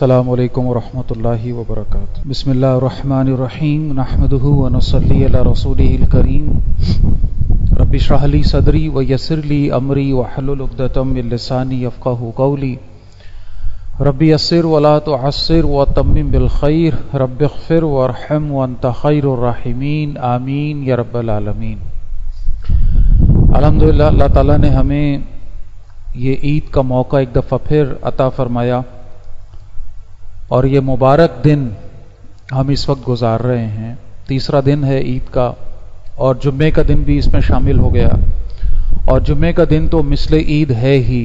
السلام علیکم ورحمۃ اللہ وبرکاتہ۔ بسم اللہ الرحمن الرحیم، نحمدہ ونصلی علی رسولہ الکریم۔ رب اشرح لی صدری ویسر لی امری واحلل عقدۃ من لسانی یفقہوا قولی۔ رب یسر ولا تعسر وتمم بالخیر، رب اغفر وارحم وانت خیر الراحمین، آمین یا رب العالمین۔ الحمدللہ اللہ تعالیٰ نے ہمیں یہ عید کا موقع ایک دفعہ پھر عطا فرمایا، اور یہ مبارک دن ہم اس وقت گزار رہے ہیں۔ تیسرا دن ہے عید کا، اور جمعے کا دن بھی اس میں شامل ہو گیا، اور جمعے کا دن تو مثل عید ہے ہی۔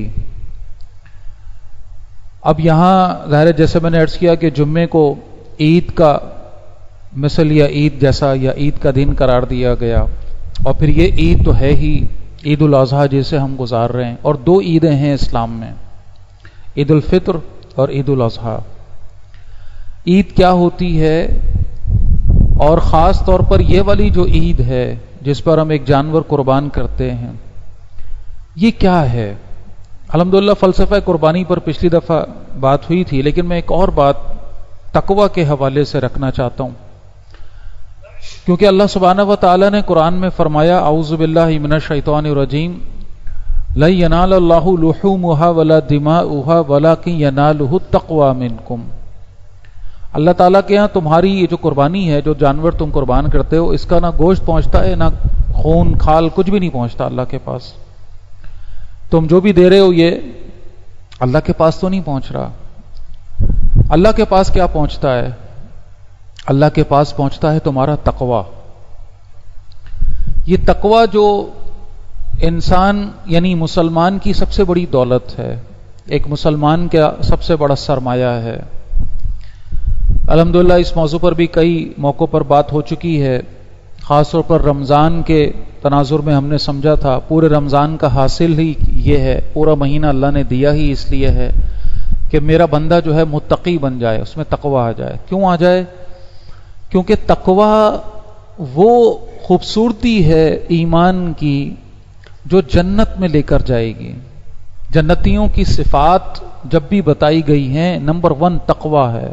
اب یہاں ظاہر جیسے میں نے عرض کیا کہ جمعے کو عید کا مثل یا عید جیسا یا عید کا دن قرار دیا گیا، اور پھر یہ عید تو ہے ہی عید الاضحیٰ جسے ہم گزار رہے ہیں۔ اور دو عیدیں ہیں اسلام میں، عید الفطر اور عید الاضحیٰ۔ عید کیا ہوتی ہے، اور خاص طور پر یہ والی جو عید ہے جس پر ہم ایک جانور قربان کرتے ہیں، یہ کیا ہے؟ الحمدللہ فلسفہ قربانی پر پچھلی دفعہ بات ہوئی تھی، لیکن میں ایک اور بات تقوی کے حوالے سے رکھنا چاہتا ہوں، کیونکہ اللہ سبحانہ و تعالی نے قرآن میں فرمایا اعوذ باللہ من الشیطان الرجیم لن ینال اللہ لحومها ولا دماؤها ولکن ینالہ التقوی منکم۔ اللہ تعالیٰ کے ہاں تمہاری یہ جو قربانی ہے، جو جانور تم قربان کرتے ہو، اس کا نہ گوشت پہنچتا ہے، نہ خون کھال، کچھ بھی نہیں پہنچتا اللہ کے پاس۔ تم جو بھی دے رہے ہو یہ اللہ کے پاس تو نہیں پہنچ رہا۔ اللہ کے پاس کیا پہنچتا ہے؟ اللہ کے پاس پہنچتا ہے تمہارا تقوی۔ یہ تقوی جو انسان یعنی مسلمان کی سب سے بڑی دولت ہے، ایک مسلمان کا سب سے بڑا سرمایہ ہے۔ الحمدللہ اس موضوع پر بھی کئی موقعوں پر بات ہو چکی ہے، خاص طور پر رمضان کے تناظر میں ہم نے سمجھا تھا پورے رمضان کا حاصل ہی یہ ہے، پورا مہینہ اللہ نے دیا ہی اس لیے ہے کہ میرا بندہ جو ہے متقی بن جائے، اس میں تقوی آ جائے۔ کیوں آ جائے؟ کیونکہ تقوی وہ خوبصورتی ہے ایمان کی جو جنت میں لے کر جائے گی۔ جنتیوں کی صفات جب بھی بتائی گئی ہیں، نمبر 1 تقوی ہے۔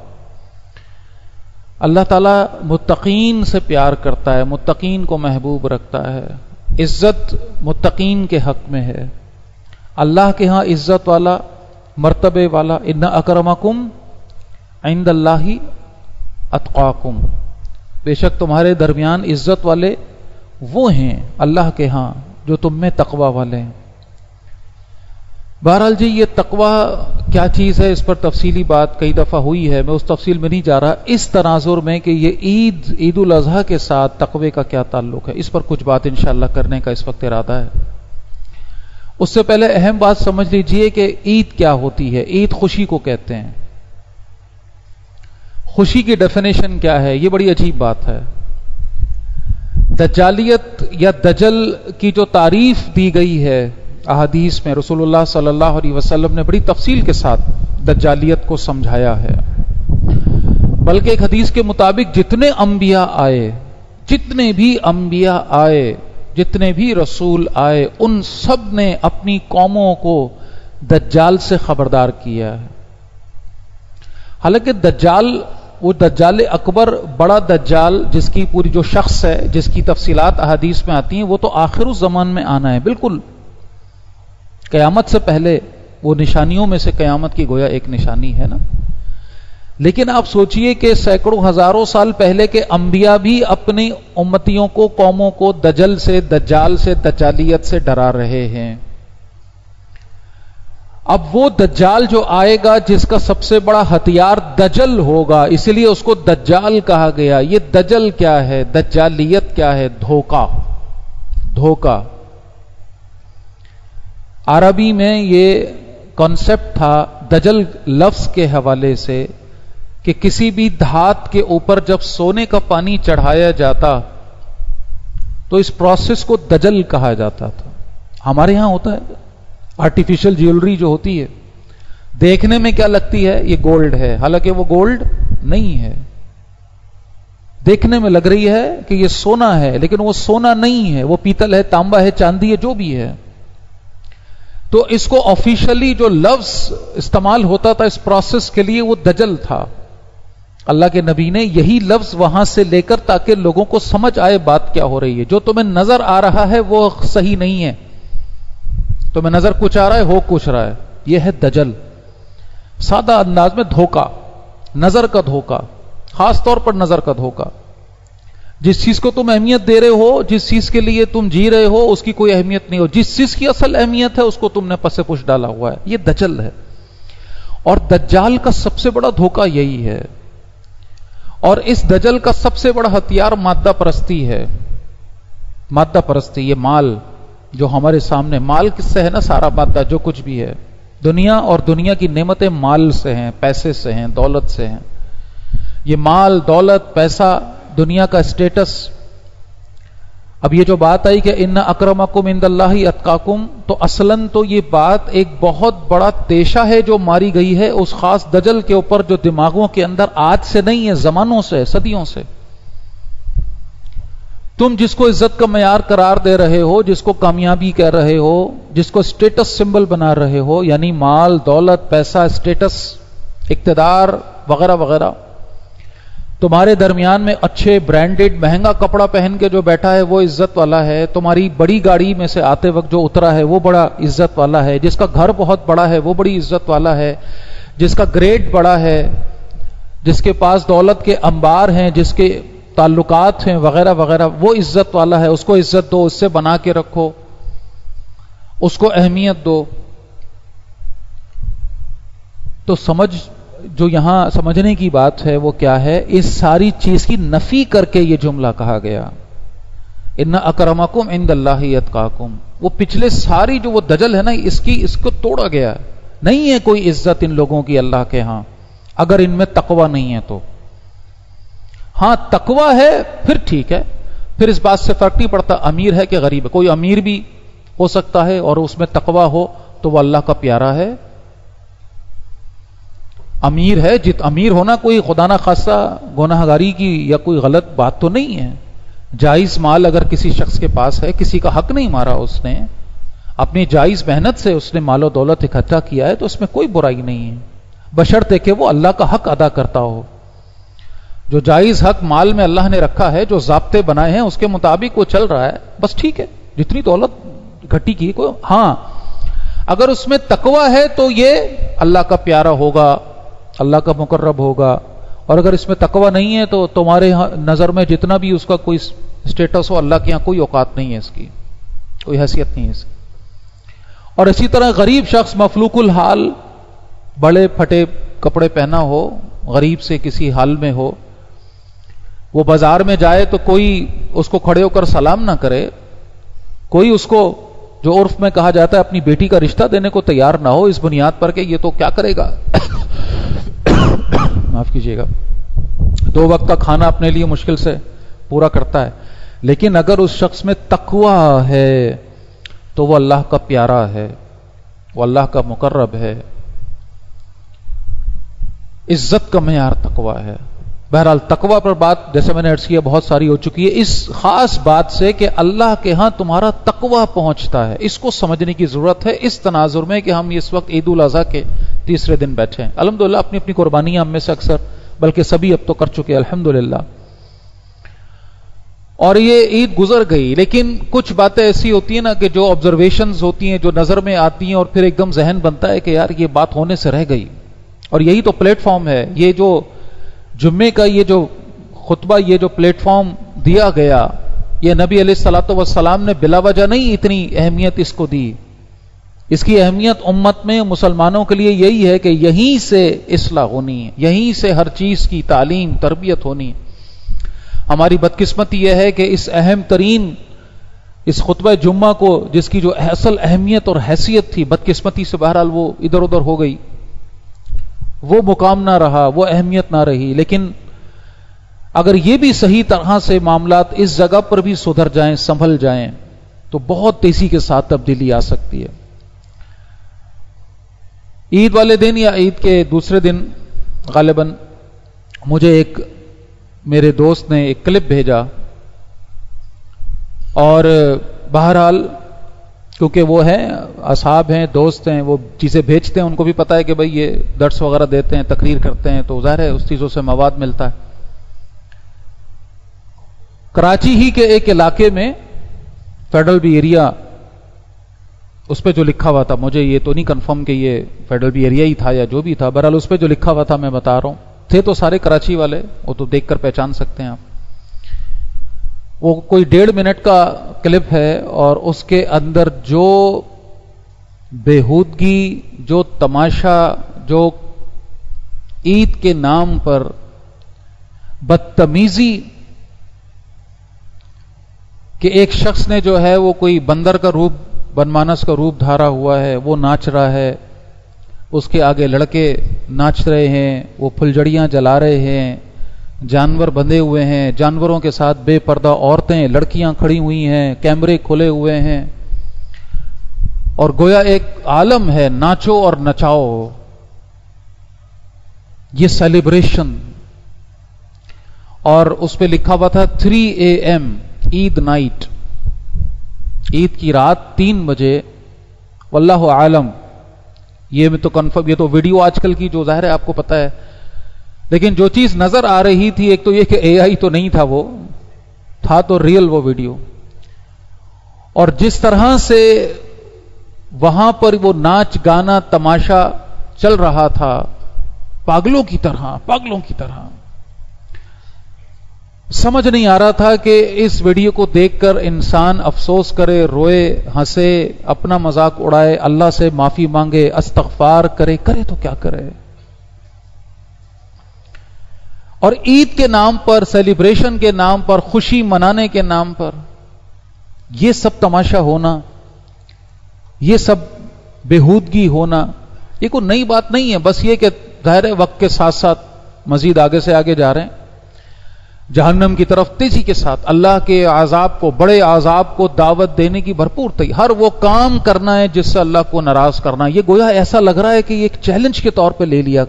اللہ تعالیٰ متقین سے پیار کرتا ہے، متقین کو محبوب رکھتا ہے، عزت متقین کے حق میں ہے۔ اللہ کے ہاں عزت والا، مرتبے والا، ان اکرمکم عند اللہ اتقاکم، بے شک تمہارے درمیان عزت والے وہ ہیں اللہ کے ہاں جو تم میں تقوی والے ہیں۔ بہرحال جی، یہ تقوی کیا چیز ہے اس پر تفصیلی بات کئی دفعہ ہوئی ہے، میں اس تفصیل میں نہیں جا رہا۔ اس تناظر میں کہ یہ عید الاضحیٰ کے ساتھ تقوی کا کیا تعلق ہے، اس پر کچھ بات انشاءاللہ کرنے کا اس وقت ارادہ ہے۔ اس سے پہلے اہم بات سمجھ لیجئے کہ عید کیا ہوتی ہے۔ عید خوشی کو کہتے ہیں۔ خوشی کی ڈیفینیشن کیا ہے؟ یہ بڑی عجیب بات ہے۔ دجالیت یا دجل کی جو تعریف دی گئی ہے احادیث میں، رسول اللہ صلی اللہ علیہ وسلم نے بڑی تفصیل کے ساتھ دجالیت کو سمجھایا ہے۔ بلکہ ایک حدیث کے مطابق جتنے بھی انبیاء آئے، جتنے بھی رسول آئے، ان سب نے اپنی قوموں کو دجال سے خبردار کیا ہے۔ حالانکہ دجال، وہ دجال اکبر، بڑا دجال جس کی پوری جو شخص ہے، جس کی تفصیلات احادیث میں آتی ہیں، وہ تو آخر الزمان میں آنا ہے، بالکل قیامت سے پہلے۔ وہ نشانیوں میں سے قیامت کی گویا ایک نشانی ہے نا۔ لیکن آپ سوچئے کہ سینکڑوں ہزاروں سال پہلے کے انبیاء بھی اپنی امتیوں کو، قوموں کو دجل سے، دجال سے، دجالیت سے ڈرا رہے ہیں۔ اب وہ دجال جو آئے گا جس کا سب سے بڑا ہتھیار دجل ہوگا، اس لیے اس کو دجال کہا گیا۔ یہ دجل کیا ہے؟ دجالیت کیا ہے؟ دھوکہ۔ عربی میں یہ کانسیپٹ تھا دجل لفظ کے حوالے سے کہ کسی بھی دھات کے اوپر جب سونے کا پانی چڑھایا جاتا تو اس پروسیس کو دجل کہا جاتا تھا۔ ہمارے ہاں ہوتا ہے آرٹیفیشل جیولری جو ہوتی ہے، دیکھنے میں کیا لگتی ہے؟ یہ گولڈ ہے، حالانکہ وہ گولڈ نہیں ہے۔ دیکھنے میں لگ رہی ہے کہ یہ سونا ہے، لیکن وہ سونا نہیں ہے، وہ پیتل ہے، تانبا ہے، چاندی ہے، جو بھی ہے۔ تو تو اس کو آفیشلی جو لفظ استعمال ہوتا تھا اس پروسیس کے لیے وہ دجل تھا. اللہ کے نبی نے یہی لفظ وہاں سے لے کر تاکہ لوگوں کو سمجھ آئے بات کیا ہو رہی ہے. جو تمہیں نظر آ رہا ہے وہ صحیح نہیں ہے, تمہیں نظر کچھ آ رہا ہے ہو کچھ رہا ہے, یہ ہے دجل. سادہ انداز میں دھوکہ, نظر کا دھوکہ, خاص طور پر نظر کا دھوکہ. جس چیز کو تم اہمیت دے رہے ہو, جس چیز کے لیے تم جی رہے ہو, اس کی کوئی اہمیت نہیں ہو. جس چیز کی اصل اہمیت ہے اس کو تم نے پس پش ڈالا ہوا ہے. یہ دجل ہے. اور دجال کا سب سے بڑا دھوکہ یہی ہے. اور اس دجل کا سب سے بڑا ہتھیار مادہ پرستی ہے. مادہ پرستی, یہ مال جو ہمارے سامنے, مال کس سے ہے نا, سارا مادہ جو کچھ بھی ہے دنیا, اور دنیا کی نعمتیں مال سے ہیں, پیسے سے ہیں, دولت سے ہیں. یہ مال, دولت, پیسہ, دنیا کا اسٹیٹس. اب یہ جو بات آئی کہ ان اکرمکم عند اللہ اتقاکم, تو اصلاً تو یہ بات ایک بہت بڑا تیشہ ہے جو ماری گئی ہے اس خاص دجل کے اوپر, جو دماغوں کے اندر آج سے نہیں ہے, زمانوں سے, صدیوں سے. تم جس کو عزت کا معیار قرار دے رہے ہو, جس کو کامیابی کہہ رہے ہو, جس کو اسٹیٹس سمبل بنا رہے ہو, یعنی مال, دولت, پیسہ, اسٹیٹس, اقتدار وغیرہ وغیرہ, تمہارے درمیان میں اچھے برانڈڈ مہنگا کپڑا پہن کے جو بیٹھا ہے وہ عزت والا ہے. تمہاری بڑی گاڑی میں سے آتے وقت جو اترا ہے وہ بڑا عزت والا ہے. جس کا گھر بہت بڑا ہے وہ بڑی عزت والا ہے. جس کا گریڈ بڑا ہے, جس کے پاس دولت کے انبار ہیں, جس کے تعلقات ہیں وغیرہ وغیرہ, وہ عزت والا ہے. اس کو عزت دو, اس سے بنا کے رکھو, اس کو اہمیت دو. تو جو یہاں سمجھنے کی بات ہے وہ کیا ہے, اس ساری چیز کی نفی کر کے یہ جملہ کہا گیا, ان اکرمکم عند اللہ اتقاکم. وہ پچھلے ساری جو وہ دجل ہے نا, اس کو توڑا گیا. نہیں ہے کوئی عزت ان لوگوں کی اللہ کے ہاں اگر ان میں تقوی نہیں ہے تو. ہاں تقوی ہے پھر ٹھیک ہے, پھر اس بات سے فرق نہیں پڑتا امیر ہے کہ غریب ہے. کوئی امیر بھی ہو سکتا ہے اور اس میں تقوی ہو تو وہ اللہ کا پیارا ہے. امیر ہے, امیر ہونا کوئی خدا نہ خاصہ گناہگاری کی یا کوئی غلط بات تو نہیں ہے. جائز مال اگر کسی شخص کے پاس ہے, کسی کا حق نہیں مارا اس نے, اپنی جائز محنت سے اس نے مال و دولت اکٹھا کیا ہے, تو اس میں کوئی برائی نہیں ہے, بشرطے کہ وہ اللہ کا حق ادا کرتا ہو. جو جائز حق مال میں اللہ نے رکھا ہے, جو ضابطے بنائے ہیں اس کے مطابق وہ چل رہا ہے, بس ٹھیک ہے. جتنی دولت گھٹی کی کوئی, ہاں اگر اس میں تقوی ہے تو یہ اللہ کا پیارا ہوگا, اللہ کا مقرب ہوگا. اور اگر اس میں تقوی نہیں ہے تو تمہارے نظر میں جتنا بھی اس کا کوئی اسٹیٹس ہو, اللہ کے یہاں کوئی اوقات نہیں ہے, اس کی کوئی حیثیت نہیں ہے اس کی. اور اسی طرح غریب شخص مفلوق الحال, بڑے پھٹے کپڑے پہنا ہو, غریب سے کسی حال میں ہو, وہ بازار میں جائے تو کوئی اس کو کھڑے ہو کر سلام نہ کرے, کوئی اس کو جو عرف میں کہا جاتا ہے اپنی بیٹی کا رشتہ دینے کو تیار نہ ہو, اس بنیاد پر کہ یہ تو کیا کرے گا, معاف کیجیے گا, 2 وقت کا کھانا اپنے لیے مشکل سے پورا کرتا ہے. لیکن اگر اس شخص میں تقوی ہے تو وہ اللہ کا پیارا ہے, وہ اللہ کا مقرب ہے. عزت کا معیار تقوی ہے. بہرحال تقوی پر بات جیسے میں نے عرض کیا بہت ساری ہو چکی ہے, اس خاص بات سے کہ اللہ کے ہاں تمہارا تقوی پہنچتا ہے, اس کو سمجھنے کی ضرورت ہے اس تناظر میں کہ ہم اس وقت عید الاضحیٰ کے تیسرے دن بیٹھے ہیں. الحمدللہ اپنی اپنی قربانیاں ہم میں سے اکثر بلکہ سبھی اب تو کر چکے ہیں الحمدللہ, اور یہ عید گزر گئی. لیکن کچھ باتیں ایسی ہوتی ہیں نا کہ جو آبزرویشنز ہوتی ہیں, جو نظر میں آتی ہیں, اور پھر ایک دم ذہن بنتا ہے کہ یار یہ بات ہونے سے رہ گئی. اور یہی تو پلیٹ فارم ہے, یہ جو جمعے کا یہ جو خطبہ, یہ جو پلیٹ فارم دیا گیا, یہ نبی علیہ الصلوۃ والسلام نے بلا وجہ نہیں اتنی اہمیت اس کو دی. اس کی اہمیت امت میں مسلمانوں کے لیے یہی ہے کہ یہیں سے اصلاح ہونی ہے, یہیں سے ہر چیز کی تعلیم تربیت ہونی ہے. ہماری بدقسمتی یہ ہے کہ اس اہم ترین اس خطبہ جمعہ کو, جس کی جو اصل اہمیت اور حیثیت تھی, بدقسمتی سے بہرحال وہ ادھر ادھر ہو گئی, وہ مقام نہ رہا, وہ اہمیت نہ رہی. لیکن اگر یہ بھی صحیح طرح سے معاملات اس جگہ پر بھی سدھر جائیں, سنبھل جائیں, تو بہت تیزی کے ساتھ تبدیلی آ سکتی ہے. عید والے دن یا عید کے دوسرے دن غالباً مجھے ایک میرے دوست نے ایک کلپ بھیجا, اور بہرحال کیونکہ وہ ہیں اصحاب ہیں، دوست ہیں، وہ چیزیں بھیجتے ہیں، ان کو بھی پتا ہے کہ بھئی یہ درس وغیرہ دیتے ہیں، تقریر کرتے ہیں، تو ظاہر ہے اس چیزوں سے مواد ملتا ہے۔ کراچی ہی کے ایک علاقے میں فیڈرل بی ایریا، اس پہ جو لکھا ہوا تھا، مجھے یہ تو نہیں کنفرم کہ یہ فیڈرل بی ایریا ہی تھا یا جو بھی تھا، بہرحال اس پہ جو لکھا ہوا تھا میں بتا رہا ہوں، تھے تو سارے کراچی والے، وہ تو دیکھ کر پہچان سکتے ہیں آپ۔ وہ کوئی 1.5 منٹ کا کلپ ہے، اور اس کے اندر جو بےہودگی، جو تماشا، جو عید کے نام پر بدتمیزی، کہ ایک شخص نے جو ہے وہ کوئی بندر کا روپ، بنمانس کا روپ دھارا ہوا ہے، وہ ناچ رہا ہے، اس کے آگے لڑکے ناچ رہے ہیں، وہ پھلجڑیاں جلا رہے ہیں، جانور بندھے ہوئے ہیں، جانوروں کے ساتھ بے پردہ عورتیں، لڑکیاں کھڑی ہوئی ہیں، کیمرے کھلے ہوئے ہیں، اور گویا ایک عالم ہے ناچو اور نچاؤ، یہ سیلیبریشن۔ اور اس پہ لکھا ہوا تھا 3 AM عید نائٹ، عید کی رات 3 بجے، واللہ عالم، یہ میں تو کنفرم، یہ تو ویڈیو آج کل کی جو ظاہر ہے آپ کو پتا ہے، لیکن جو چیز نظر آ رہی تھی ایک تو یہ کہ AI تو نہیں تھا، وہ تھا تو ریئل وہ ویڈیو، اور جس طرح سے وہاں پر وہ ناچ گانا تماشا چل رہا تھا، پاگلوں کی طرح سمجھ نہیں آ رہا تھا کہ اس ویڈیو کو دیکھ کر انسان افسوس کرے، روئے، ہنسے، اپنا مذاق اڑائے، اللہ سے معافی مانگے، استغفار کرے تو کیا کرے۔ اور عید کے نام پر، سیلیبریشن کے نام پر، خوشی منانے کے نام پر یہ سب تماشا ہونا، یہ سب بےہودگی ہونا، یہ کوئی نئی بات نہیں ہے، بس یہ کہ ظاہر وقت کے ساتھ ساتھ مزید آگے سے آگے جا رہے ہیں جہنم کی طرف تیزی کے ساتھ، اللہ کے عذاب کو، بڑے عذاب کو دعوت دینے کی بھرپور تھی، ہر وہ کام کرنا ہے جس سے اللہ کو ناراض کرنا، یہ گویا ایسا لگ رہا ہے کہ یہ ایک چیلنج کے طور پہ لے لیا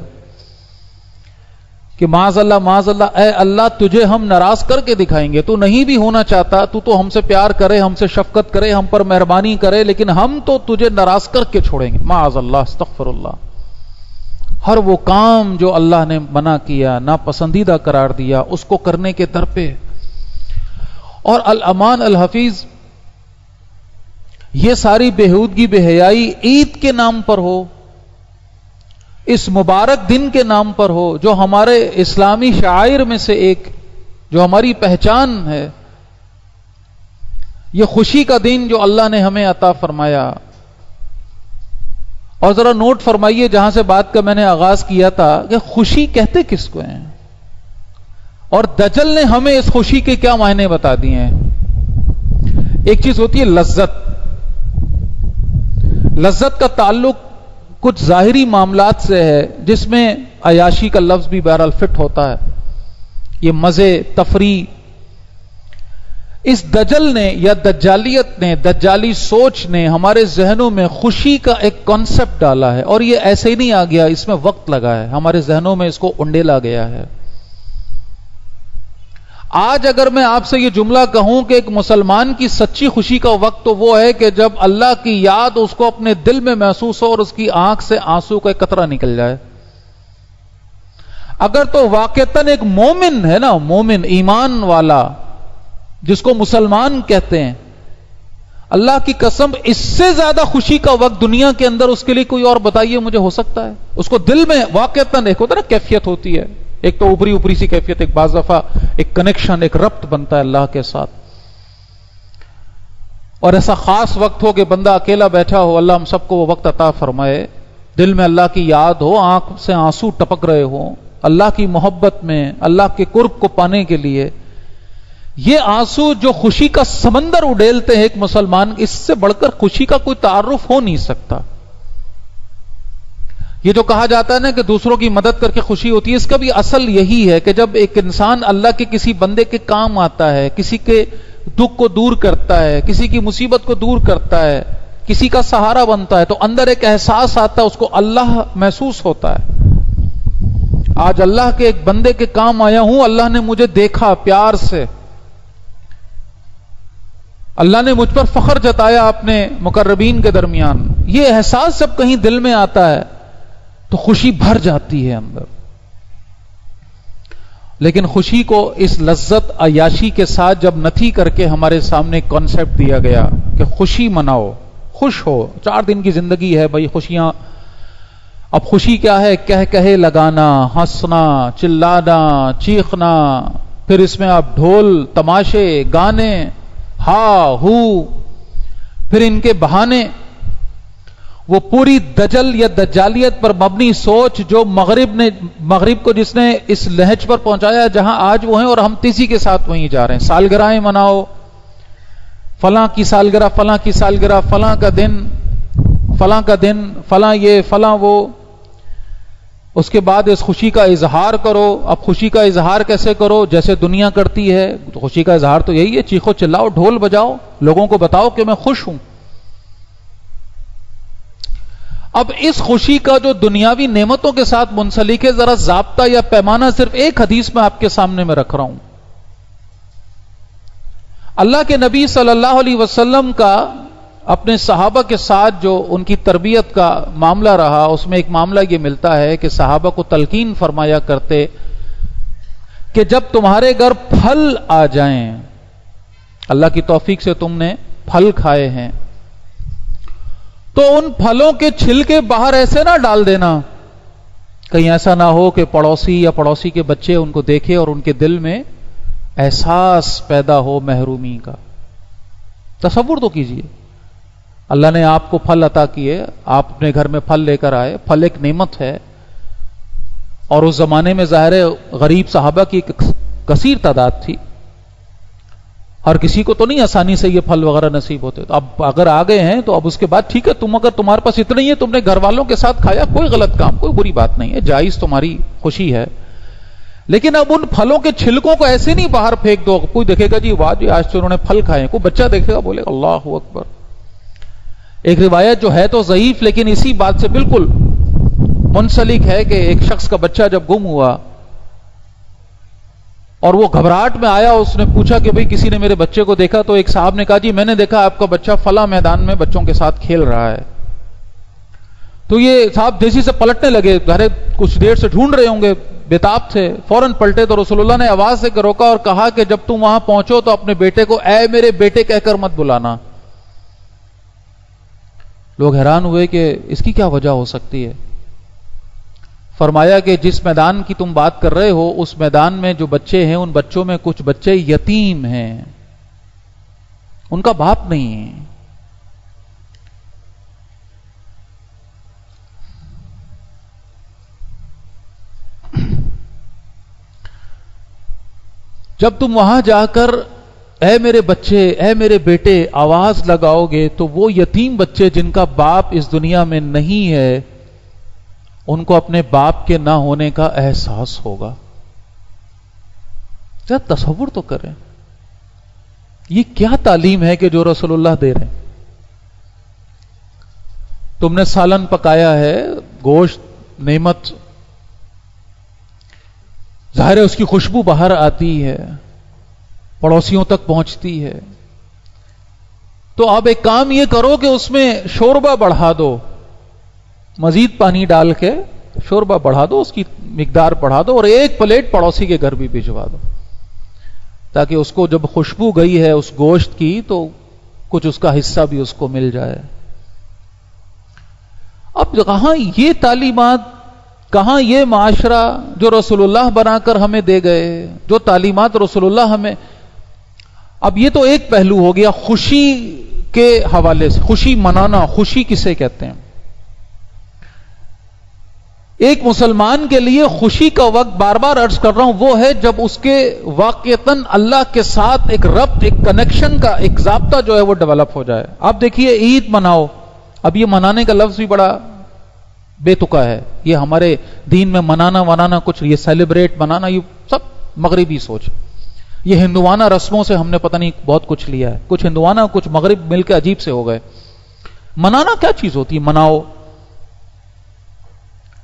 کہ معاذ اللہ اے اللہ تجھے ہم ناراض کر کے دکھائیں گے، تو نہیں بھی ہونا چاہتا، تو ہم سے پیار کرے، ہم سے شفقت کرے، ہم پر مہربانی کرے، لیکن ہم تو تجھے ناراض کر کے چھوڑیں گے، معاذ اللہ، استغفر اللہ۔ ہر وہ کام جو اللہ نے منع کیا، ناپسندیدہ قرار دیا، اس کو کرنے کے در پہ، اور الامان الحفیظ یہ ساری بےہودگی، بے حیائی عید کے نام پر ہو، اس مبارک دن کے نام پر ہو، جو ہمارے اسلامی شعائر میں سے ایک، جو ہماری پہچان ہے، یہ خوشی کا دن جو اللہ نے ہمیں عطا فرمایا۔ اور ذرا نوٹ فرمائیے جہاں سے بات کا میں نے آغاز کیا تھا کہ خوشی کہتے کس کو ہیں، اور دجل نے ہمیں اس خوشی کے کیا معنی بتا دیے ہیں۔ ایک چیز ہوتی ہے لذت، لذت کا تعلق کچھ ظاہری معاملات سے ہے، جس میں عیاشی کا لفظ بھی بہرحال فٹ ہوتا ہے، یہ مزے، تفریح۔ اس دجل نے یا دجالیت نے، دجالی سوچ نے ہمارے ذہنوں میں خوشی کا ایک کانسیپٹ ڈالا ہے، اور یہ ایسے ہی نہیں آ گیا، اس میں وقت لگا ہے، ہمارے ذہنوں میں اس کو انڈیلا گیا ہے۔ آج اگر میں آپ سے یہ جملہ کہوں کہ ایک مسلمان کی سچی خوشی کا وقت تو وہ ہے کہ جب اللہ کی یاد اس کو اپنے دل میں محسوس ہو اور اس کی آنکھ سے آنسو کا ایک قطرہ نکل جائے۔ اگر تو واقعتاً ایک مومن ہے نا، مومن ایمان والا جس کو مسلمان کہتے ہیں، اللہ کی قسم اس سے زیادہ خوشی کا وقت دنیا کے اندر اس کے لیے کوئی اور بتائیے مجھے ہو سکتا ہے؟ اس کو دل میں واقعتاً ایک ہوتا ہے نا کیفیت ہوتی ہے، ایک تو اوپری سی کیفیت، ایک بعض دفعہ ایک کنیکشن، ایک ربط بنتا ہے اللہ کے ساتھ، اور ایسا خاص وقت ہو کہ بندہ اکیلا بیٹھا ہو، اللہ ہم سب کو وہ وقت عطا فرمائے، دل میں اللہ کی یاد ہو، آنکھ سے آنسو ٹپک رہے ہوں اللہ کی محبت میں، اللہ کے قرب کو پانے کے لیے۔ یہ آنسو جو خوشی کا سمندر اڈیلتے ہیں ایک مسلمان، اس سے بڑھ کر خوشی کا کوئی تعارف ہو نہیں سکتا۔ یہ جو کہا جاتا ہے نا کہ دوسروں کی مدد کر کے خوشی ہوتی ہے، اس کا بھی اصل یہی ہے کہ جب ایک انسان اللہ کے کسی بندے کے کام آتا ہے، کسی کے دکھ کو دور کرتا ہے، کسی کی مصیبت کو دور کرتا ہے، کسی کا سہارا بنتا ہے، تو اندر ایک احساس آتا ہے، اس کو اللہ محسوس ہوتا ہے۔ آج اللہ کے ایک بندے کے کام آیا ہوں، اللہ نے مجھے دیکھا پیار سے، اللہ نے مجھ پر فخر جتایا اپنے مقربین کے درمیان. یہ احساس جب کہیں دل میں آتا ہے تو خوشی بھر جاتی ہے اندر. لیکن خوشی کو اس لذت عیاشی کے ساتھ جب نتھی کر کے ہمارے سامنے کانسیپٹ دیا گیا کہ خوشی مناؤ, خوش ہو, 4 دن کی زندگی ہے بھائی, خوشیاں. اب خوشی کیا ہے؟ کہے لگانا, ہنسنا, چلانا, چیخنا, پھر اس میں آپ ڈھول, تماشے, گانے, ہا ہو, پھر ان کے بہانے. وہ پوری دجل یا دجالیت پر مبنی سوچ جو مغرب کو جس نے اس لہج پر پہنچایا جہاں آج وہ ہیں اور ہم تیزی کے ساتھ وہیں جا رہے ہیں. سالگرہیں مناؤ, فلاں کی سالگرہ, فلاں کی سالگرہ, فلاں کا دن, فلاں کا دن, فلاں یہ, فلاں وہ. اس کے بعد اس خوشی کا اظہار کرو. اب خوشی کا اظہار کیسے کرو؟ جیسے دنیا کرتی ہے. خوشی کا اظہار تو یہی ہے, چیخو چلاؤ, ڈھول بجاؤ, لوگوں کو بتاؤ کہ میں خوش ہوں. اب اس خوشی کا جو دنیاوی نعمتوں کے ساتھ منسلک ہے, ذرا ضابطہ یا پیمانہ صرف ایک حدیث میں آپ کے سامنے میں رکھ رہا ہوں. اللہ کے نبی صلی اللہ علیہ وسلم کا اپنے صحابہ کے ساتھ جو ان کی تربیت کا معاملہ رہا, اس میں ایک معاملہ یہ ملتا ہے کہ صحابہ کو تلقین فرمایا کرتے کہ جب تمہارے گھر پھل آ جائیں, اللہ کی توفیق سے تم نے پھل کھائے ہیں, تو ان پھلوں کے چھلکے باہر ایسے نہ ڈال دینا, کہیں ایسا نہ ہو کہ پڑوسی یا پڑوسی کے بچے ان کو دیکھے اور ان کے دل میں احساس پیدا ہو محرومی کا. تصور تو کیجئے, اللہ نے آپ کو پھل عطا کیے, آپ اپنے گھر میں پھل لے کر آئے. پھل ایک نعمت ہے, اور اس زمانے میں ظاہر ہے غریب صحابہ کی ایک کثیر تعداد تھی, ہر کسی کو تو نہیں آسانی سے یہ پھل وغیرہ نصیب ہوتے. تو اب اگر آ گئے ہیں تو اب اس کے بعد ٹھیک ہے, تم اگر تمہارے پاس اتنا ہی ہے, تم نے گھر والوں کے ساتھ کھایا, کوئی غلط کام, کوئی بری بات نہیں ہے, جائز تمہاری خوشی ہے. لیکن اب ان پھلوں کے چھلکوں کو ایسے نہیں باہر پھینک دو. کوئی دیکھے گا جی واہ جی آج تو انہوں نے پھل کھائے, کوئی بچہ دیکھے گا بولے اللہ اکبر. ایک روایت جو ہے تو ضعیف لیکن اسی بات سے بالکل منسلک ہے کہ ایک شخص کا بچہ جب گم ہوا اور وہ گھبراہٹ میں آیا, اس نے پوچھا کہ بھئی کسی نے میرے بچے کو دیکھا؟ تو ایک صاحب نے کہا جی میں نے دیکھا آپ کا بچہ فلاں میدان میں بچوں کے ساتھ کھیل رہا ہے. تو یہ صاحب جیسی سے پلٹنے لگے, گھر کچھ دیر سے ڈھونڈ رہے ہوں گے, بےتاب تھے, فوراً پلٹے تو رسول اللہ نے آواز سے روکا اور کہا کہ جب تم وہاں پہنچو تو اپنے بیٹے کو اے میرے بیٹے کہہ کر مت بلانا. لوگ حیران ہوئے کہ اس کی کیا وجہ ہو سکتی ہے. فرمایا کہ جس میدان کی تم بات کر رہے ہو اس میدان میں جو بچے ہیں ان بچوں میں کچھ بچے یتیم ہیں, ان کا باپ نہیں ہے. جب تم وہاں جا کر اے میرے بچے, اے میرے بیٹے آواز لگاؤ گے تو وہ یتیم بچے جن کا باپ اس دنیا میں نہیں ہے ان کو اپنے باپ کے نہ ہونے کا احساس ہوگا. کیا تصور تو کریں, یہ کیا تعلیم ہے کہ جو رسول اللہ دے رہے ہیں. تم نے سالن پکایا ہے, گوشت نعمت, ظاہر ہے اس کی خوشبو باہر آتی ہے, پڑوسیوں تک پہنچتی ہے. تو آپ ایک کام یہ کرو کہ اس میں شوربہ بڑھا دو, مزید پانی ڈال کے شوربہ بڑھا دو, اس کی مقدار بڑھا دو, اور ایک پلیٹ پڑوسی کے گھر بھی بھجوا دو, تاکہ اس کو جب خوشبو گئی ہے اس گوشت کی تو کچھ اس کا حصہ بھی اس کو مل جائے. اب کہاں یہ تعلیمات, کہاں یہ معاشرہ جو رسول اللہ بنا کر ہمیں دے گئے, جو تعلیمات رسول اللہ ہمیں. اب یہ تو ایک پہلو ہو گیا خوشی کے حوالے سے, خوشی منانا, خوشی کسے کہتے ہیں. ایک مسلمان کے لیے خوشی کا وقت, بار بار عرض کر رہا ہوں, وہ ہے جب اس کے واقعتاً اللہ کے ساتھ ایک ربط, ایک کنیکشن کا ایک ضابطہ جو ہے وہ ڈیولپ ہو جائے. آپ دیکھیے عید مناؤ, اب یہ منانے کا لفظ بھی بڑا بے تکا ہے. یہ ہمارے دین میں منانا کچھ, یہ سیلیبریٹ منانا, یہ سب مغربی سوچ. یہ ہندوانہ رسموں سے ہم نے پتہ نہیں بہت کچھ لیا ہے, کچھ ہندوانہ کچھ مغرب مل کے عجیب سے ہو گئے. منانا کیا چیز ہوتی ہے؟ مناؤ.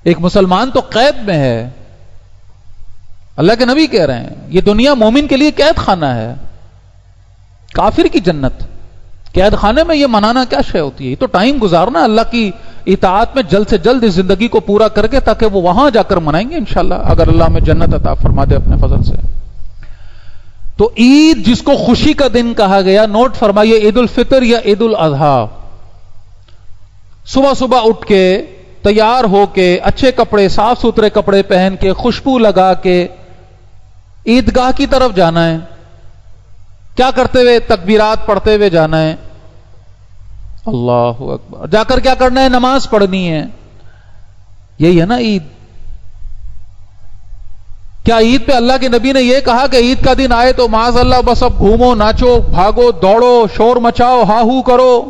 ایک مسلمان تو قید میں ہے, اللہ کے نبی کہہ رہے ہیں یہ دنیا مومن کے لیے قید خانہ ہے, کافر کی جنت. قید خانے میں یہ منانا کیا شے ہوتی ہے؟ یہ تو ٹائم گزارنا اللہ کی اطاعت میں جلد سے جلد اس زندگی کو پورا کر کے، تاکہ وہ وہاں جا کر منائیں گے انشاءاللہ، اگر اللہ ہمیں جنت عطا فرما دے اپنے فضل سے۔ تو عید جس کو خوشی کا دن کہا گیا، نوٹ فرمائیے، عید الفطر یا عید الاضحیٰ، صبح صبح اٹھ کے تیار ہو کے اچھے کپڑے، صاف ستھرے کپڑے پہن کے، خوشبو لگا کے عیدگاہ کی طرف جانا ہے۔ کیا کرتے ہوئے؟ تکبیرات پڑھتے ہوئے جانا ہے، اللہ اکبر، جا کر کیا کرنا ہے؟ نماز پڑھنی ہے۔ یہی ہے نا عید۔ کیا عید پہ اللہ کے نبی نے یہ کہا کہ عید کا دن آئے تو معاذ اللہ بس اب گھومو، ناچو، بھاگو، دوڑو، شور مچاؤ، ہا ہو کرو؟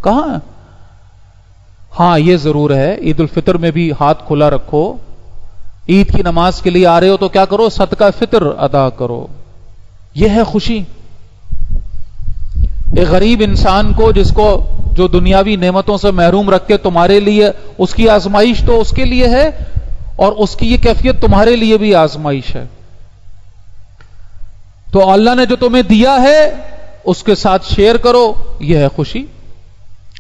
کہاں؟ ہاں یہ ضرور ہے، عید الفطر میں بھی ہاتھ کھلا رکھو۔ عید کی نماز کے لیے آ رہے ہو تو کیا کرو؟ صدقہ فطر ادا کرو۔ یہ ہے خوشی۔ ایک غریب انسان کو، جس کو جو دنیاوی نعمتوں سے محروم رکھ کے تمہارے لیے، اس کی آزمائش تو اس کے لیے ہے، اور اس کی یہ کیفیت تمہارے لیے بھی آزمائش ہے۔ تو اللہ نے جو تمہیں دیا ہے اس کے ساتھ شیئر کرو، یہ ہے خوشی۔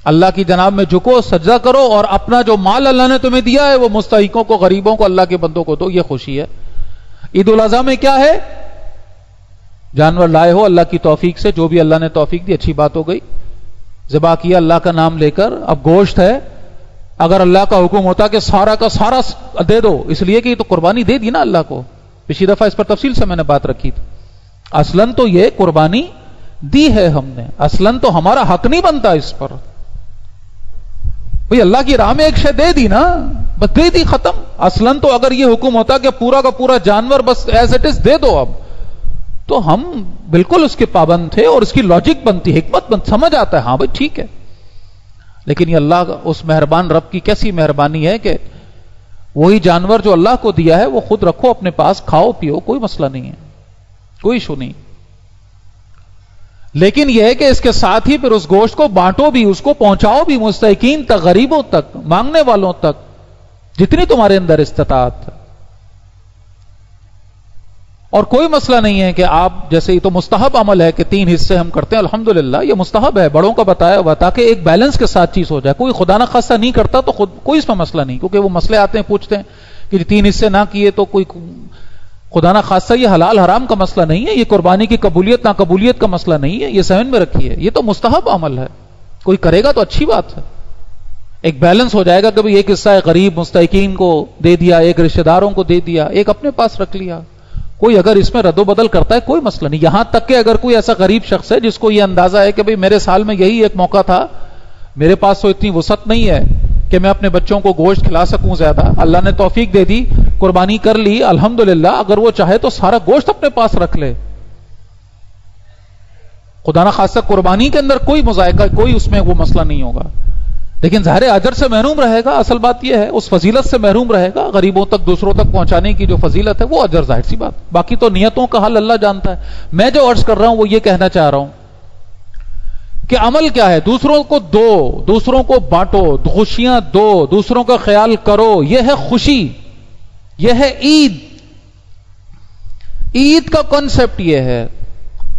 اللہ کی جناب میں جھکو، سجدہ کرو، اور اپنا جو مال اللہ نے تمہیں دیا ہے وہ مستحقوں کو، غریبوں کو، اللہ کے بندوں کو دو، یہ خوشی ہے۔ عید الاضحیٰ میں کیا ہے؟ جانور لائے ہو اللہ کی توفیق سے، جو بھی اللہ نے توفیق دی، اچھی بات ہو گئی، ذبح کیا اللہ کا نام لے کر۔ اب گوشت ہے، اگر اللہ کا حکم ہوتا کہ سارا کا سارا دے دو، اس لیے کہ یہ تو قربانی دے دی نا اللہ کو، پچھلی دفعہ اس پر تفصیل سے میں نے بات رکھی تھی۔ اصلاً تو یہ قربانی دی ہے ہم نے، اصلاً تو ہمارا حق نہیں بنتا اس پر۔ بھئی اللہ کی راہ میں ایک شے دے دی نا، بس دے دی، ختم۔ اصلاً تو اگر یہ حکم ہوتا کہ پورا کا پورا جانور بس ایز اٹ از دے دو اب، تو ہم بالکل اس کے پابند تھے، اور اس کی لاجک بنتی، حکمت بنتی، سمجھ آتا ہے ہاں بھائی ٹھیک ہے۔ لیکن یہ اللہ اس مہربان رب کی کیسی مہربانی ہے کہ وہی جانور جو اللہ کو دیا ہے وہ خود رکھو اپنے پاس، کھاؤ پیو، کوئی مسئلہ نہیں ہے، کوئی ایشو نہیں۔ لیکن یہ ہے کہ اس کے ساتھ ہی پھر اس گوشت کو بانٹو بھی، اس کو پہنچاؤ بھی مستحقین تک، غریبوں تک، مانگنے والوں تک، جتنی تمہارے اندر استطاعت ہے۔ اور کوئی مسئلہ نہیں ہے کہ آپ، جیسے یہ تو مستحب عمل ہے کہ 3 حصے ہم کرتے ہیں، الحمدللہ یہ مستحب ہے، بڑوں کا بتایا ہوا، تاکہ ایک بیلنس کے ساتھ چیز ہو جائے۔ کوئی خدا نہ خاصہ نہیں کرتا تو خود کوئی اس میں مسئلہ نہیں، کیونکہ وہ مسئلے آتے ہیں، پوچھتے ہیں کہ 3 حصے نہ کیے تو کوئی خدا نہ خاصہ، یہ حلال حرام کا مسئلہ نہیں ہے، یہ قربانی کی قبولیت نہ قبولیت کا مسئلہ نہیں ہے، یہ ذہن میں رکھیے، یہ تو مستحب عمل ہے، کوئی کرے گا تو اچھی بات ہے۔ ایک بیلنس ہو جائے گا کہ ایک حصہ غریب مستحقین کو دے دیا، ایک رشتہ داروں کو دے دیا، ایک اپنے پاس رکھ لیا۔ کوئی اگر اس میں رد و بدل کرتا ہے کوئی مسئلہ نہیں، یہاں تک کہ اگر کوئی ایسا غریب شخص ہے جس کو یہ اندازہ ہے کہ بھئی میرے سال میں یہی ایک موقع تھا، میرے پاس تو اتنی وسعت نہیں ہے کہ میں اپنے بچوں کو گوشت کھلا سکوں زیادہ، اللہ نے توفیق دے دی، قربانی کر لی، الحمدللہ، اگر وہ چاہے تو سارا گوشت اپنے پاس رکھ لے، خدا نہ خاصہ قربانی کے اندر کوئی مذائقہ، کوئی اس میں وہ مسئلہ نہیں ہوگا۔ لیکن ظاہر اجر سے محروم رہے گا، اصل بات یہ ہے، اس فضیلت سے محروم رہے گا، غریبوں تک، دوسروں تک پہنچانے کی جو فضیلت ہے وہ اجر، ظاہر سی بات، باقی تو نیتوں کا حل اللہ جانتا ہے۔ میں جو عرض کر رہا ہوں وہ یہ کہنا چاہ رہا ہوں کہ عمل کیا ہے؟ دوسروں کو دو، دوسروں کو بانٹو، خوشیاں دو، دوسروں کا خیال کرو، یہ ہے خوشی، یہ ہے عید۔ عید کا کنسپٹ یہ ہے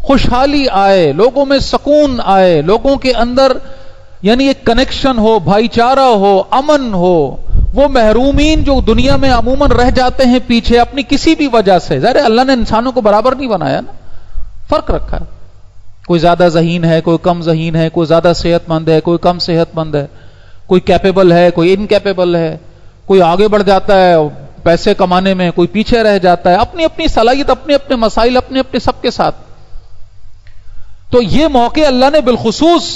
خوشحالی آئے، لوگوں میں سکون آئے، لوگوں کے اندر یعنی ایک کنیکشن ہو، بھائی چارہ ہو، امن ہو۔ وہ محرومین جو دنیا میں عموماً رہ جاتے ہیں پیچھے اپنی کسی بھی وجہ سے، ظاہر اللہ نے انسانوں کو برابر نہیں بنایا نا، فرق رکھا ہے، کوئی زیادہ ذہین ہے، کوئی کم ذہین ہے، کوئی زیادہ صحت مند ہے، کوئی کم صحت مند ہے، کوئی کیپیبل ہے، کوئی انکیپیبل ہے، کوئی آگے بڑھ جاتا ہے پیسے کمانے میں، کوئی پیچھے رہ جاتا ہے، اپنی اپنی صلاحیت، اپنے اپنے مسائل، اپنے اپنے سب کے ساتھ۔ تو یہ موقع اللہ نے بالخصوص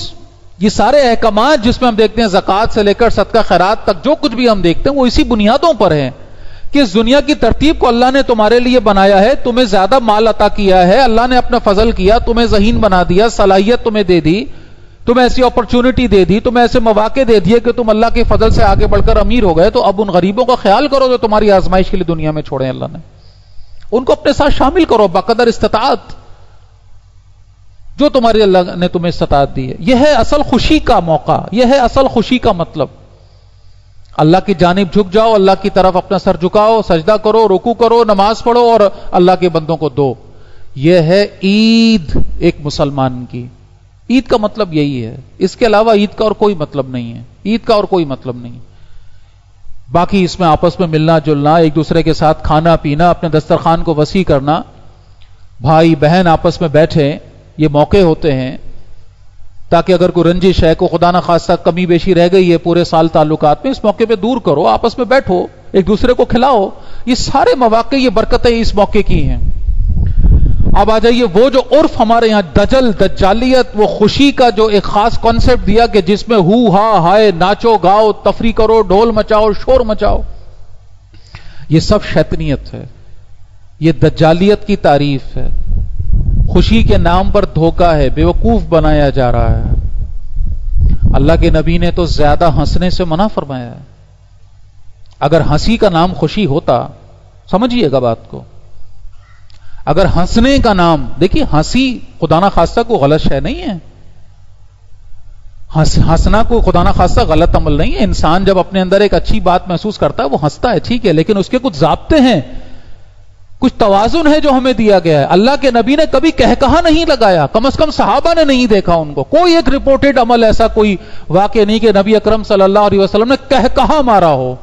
یہ سارے احکامات جس میں ہم دیکھتے ہیں زکوٰۃ سے لے کر صدقہ خیرات تک، جو کچھ بھی ہم دیکھتے ہیں وہ اسی بنیادوں پر ہیں کہ اس دنیا کی ترتیب کو اللہ نے تمہارے لیے بنایا ہے، تمہیں زیادہ مال عطا کیا ہے، اللہ نے اپنا فضل کیا، تمہیں ذہین بنا دیا، صلاحیت تمہیں دے دی، تمہیں ایسی اپرچونٹی دے دی، تمہیں ایسے مواقع دے دیے کہ تم اللہ کے فضل سے آگے بڑھ کر امیر ہو گئے۔ تو اب ان غریبوں کا خیال کرو جو تمہاری آزمائش کے لیے دنیا میں چھوڑے اللہ نے، ان کو اپنے ساتھ شامل کرو بقدر استطاعت، جو تمہاری اللہ نے تمہیں استطاعت دی ہے۔ یہ ہے اصل خوشی کا موقع، یہ ہے اصل خوشی کا مطلب۔ اللہ کی جانب جھک جاؤ، اللہ کی طرف اپنا سر جھکاؤ، سجدہ کرو، رکوع کرو، نماز پڑھو اور اللہ کے بندوں کو دو۔ یہ ہے عید ایک مسلمان کی، عید کا مطلب یہی ہے، اس کے علاوہ عید کا اور کوئی مطلب نہیں ہے، عید کا اور کوئی مطلب نہیں۔ باقی اس میں آپس میں ملنا جلنا، ایک دوسرے کے ساتھ کھانا پینا، اپنے دسترخوان کو وسیع کرنا، بھائی بہن آپس میں بیٹھے، یہ موقع ہوتے ہیں تاکہ اگر کوئی رنجش ہے، کوئی خدا نہ خواستہ کمی بیشی رہ گئی ہے پورے سال تعلقات میں، اس موقع پہ دور کرو، آپس میں بیٹھو، ایک دوسرے کو کھلاؤ۔ یہ سارے مواقع، یہ برکتیں اس موقع کی ہیں۔ اب آ جائیے وہ جو عرف ہمارے یہاں دجالیت، وہ خوشی کا جو ایک خاص کانسیپٹ دیا کہ جس میں ہو ہا ہائے، ناچو گاؤ، تفریح کرو، ڈھول مچاؤ، شور مچاؤ، یہ سب شیطنیت ہے، یہ دجالیت کی تعریف ہے، خوشی کے نام پر دھوکہ ہے، بیوقوف بنایا جا رہا ہے۔ اللہ کے نبی نے تو زیادہ ہنسنے سے منع فرمایا ہے۔ اگر ہنسی کا نام خوشی ہوتا، سمجھیے گا بات کو، اگر ہنسنے کا نام، دیکھیے ہنسی خدا نہ خواستہ کوئی غلط شے نہیں ہے، ہنسنا کوئی خدا نہ خواستہ غلط عمل نہیں ہے۔ انسان جب اپنے اندر ایک اچھی بات محسوس کرتا ہے وہ ہنستا ہے، ٹھیک ہے، لیکن اس کے کچھ ضابطے ہیں، کچھ توازن ہے جو ہمیں دیا گیا ہے۔ اللہ کے نبی نے کبھی کہا نہیں لگایا، کم از کم صحابہ نے نہیں دیکھا ان کو، کوئی ایک رپورٹڈ عمل ایسا کوئی واقع نہیں کہ نبی اکرم صلی اللہ علیہ وسلم نے کہا مارا ہو،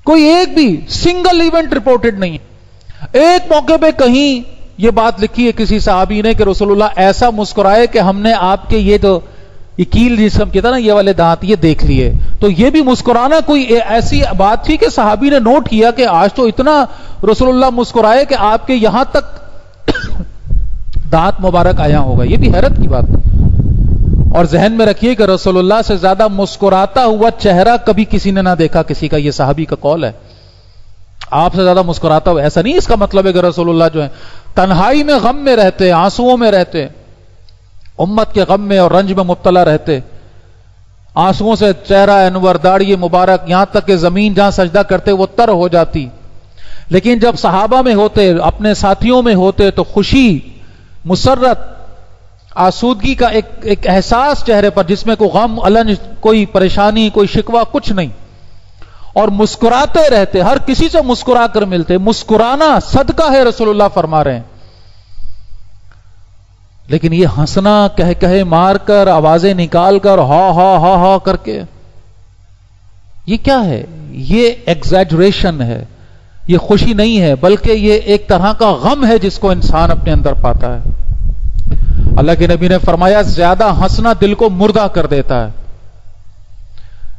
کوئی ایک بھی سنگل ایونٹ رپورٹڈ نہیں۔ ایک موقع پہ کہیں یہ بات لکھی ہے کسی صحابی نے کہ رسول اللہ ایسا مسکرائے کہ ہم نے آپ کے یہ جو یہ کیل جسم کی تھا نا، یہ والے دانت، یہ دیکھ لیے۔ تو یہ بھی مسکرانا کوئی ایسی بات تھی کہ صحابی نے نوٹ کیا کہ آج تو اتنا رسول اللہ مسکرائے کہ آپ کے یہاں تک دانت مبارک آیا ہوگا، یہ بھی حیرت کی بات۔ اور ذہن میں رکھیے کہ رسول اللہ سے زیادہ مسکراتا ہوا چہرہ کبھی کسی نے نہ دیکھا کسی کا، یہ صحابی کا قول ہے۔ آپ سے زیادہ مسکراتا ہوا، ایسا نہیں اس کا مطلب ہے کہ رسول اللہ جو ہے تنہائی میں غم میں رہتے، آنسوؤں میں رہتے، امت کے غم میں اور رنج میں مبتلا رہتے، آنسوؤں سے چہرہ انور، داڑھی مبارک، یہاں تک کہ زمین جہاں سجدہ کرتے وہ تر ہو جاتی۔ لیکن جب صحابہ میں ہوتے، اپنے ساتھیوں میں ہوتے، تو خوشی، مسرت، آسودگی کا ایک احساس چہرے پر، جس میں کوئی غم، النج، کوئی پریشانی، کوئی شکوہ، کچھ نہیں، اور مسکراتے رہتے، ہر کسی سے مسکرا کر ملتے۔ مسکرانا صدقہ ہے رسول اللہ فرما رہے ہیں۔ لیکن یہ ہنسنا کہے مار کر، آوازیں نکال کر، ہا ہا ہا ہا کر کے، یہ کیا ہے؟ یہ ایگزیجریشن ہے، یہ خوشی نہیں ہے، بلکہ یہ ایک طرح کا غم ہے جس کو انسان اپنے اندر پاتا ہے۔ اللہ کے نبی نے فرمایا زیادہ ہنسنا دل کو مردہ کر دیتا ہے۔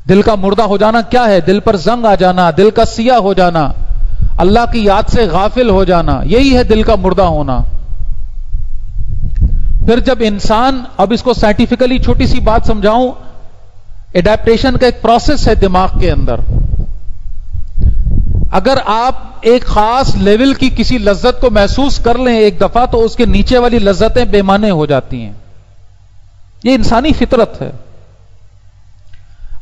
دل کا مردہ ہو جانا کیا ہے؟ دل پر زنگ آ جانا، دل کا سیاہ ہو جانا، اللہ کی یاد سے غافل ہو جانا، یہی ہے دل کا مردہ ہونا۔ پھر جب انسان، اب اس کو سائنٹیفکلی چھوٹی سی بات سمجھاؤں، ایڈیپٹیشن کا ایک پروسیس ہے دماغ کے اندر۔ اگر آپ ایک خاص لیول کی کسی لذت کو محسوس کر لیں ایک دفعہ، تو اس کے نیچے والی لذتیں بے معنی ہو جاتی ہیں، یہ انسانی فطرت ہے۔